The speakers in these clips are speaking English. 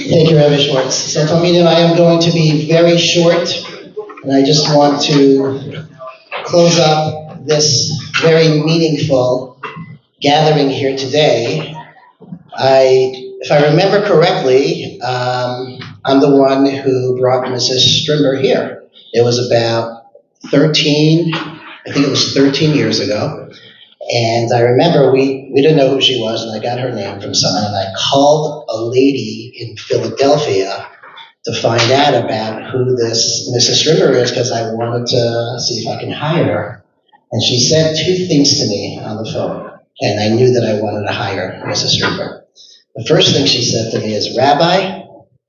Thank you, Rabbi Schwartz. So, Talmidim, I am going to be very short, and I just want to close up this very meaningful gathering here today. If I remember correctly, I'm the one who brought Mrs. Strimber here. It was about 13 years ago. And I remember we didn't know who she was, and I got her name from someone, and I called a lady in Philadelphia to find out about who this Mrs. Strimber is, because I wanted to see if I can hire her. And she said two things to me on the phone, and I knew that I wanted to hire Mrs. Strimber. The first thing she said to me is, Rabbi,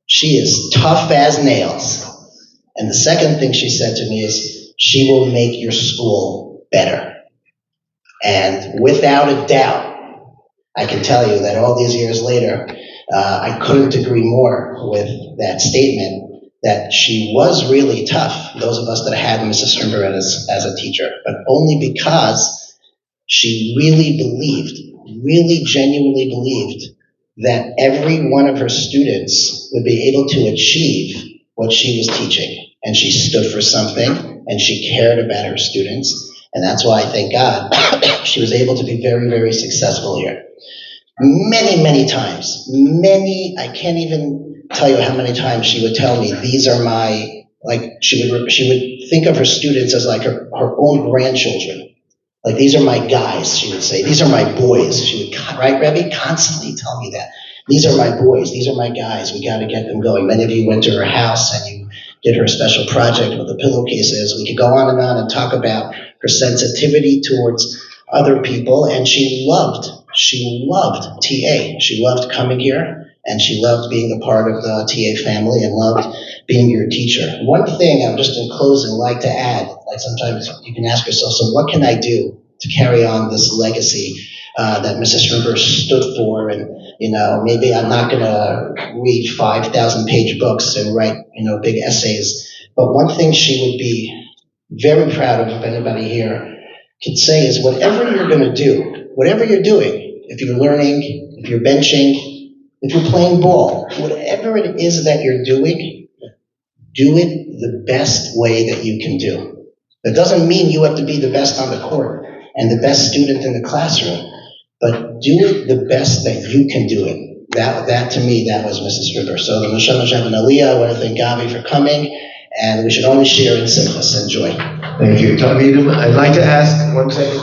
she is tough as nails. And the second thing she said to me is, she will make your school better. And without a doubt, I can tell you that all these years later, I couldn't agree more with that statement, that she was really tough, those of us that had Mrs. Strimber as a teacher, but only because she really genuinely believed that every one of her students would be able to achieve what she was teaching. And she stood for something, and she cared about her students. And that's why, thank God, she was able to be very, very successful here. Many times, I can't even tell you how many times she would tell me, these are my, she would think of her students as like her own grandchildren. Like, these are my guys, she would say. These are my boys. She would, right, Rabbi? Constantly tell me that. These are my boys. These are my guys. We got to get them going. Many of you went to her house and you did her a special project with the pillowcases. We could go on and talk about her sensitivity towards other people. And she loved TA. She loved coming here, and she loved being a part of the TA family and loved being your teacher. One thing I'm just in closing like to add, like sometimes you can ask yourself, so what can I do to carry on this legacy that Mrs. Strimber stood for? And, maybe I'm not going to read 5,000-page books and write, big essays. But one thing she would be very proud of, if anybody here could say, is whatever you're going to do, whatever you're doing, if you're learning, if you're benching, if you're playing ball, whatever it is that you're doing, do it the best way that you can do. That doesn't mean you have to be the best on the court and the best student in the classroom, but do it the best that you can do it. That to me, that was Mrs. Strimber. So the Moshe and Aliyah, I want to thank Gabi for coming, and we should only share in simchas and joy. Thank you. Talmidim, I'd like to ask one second.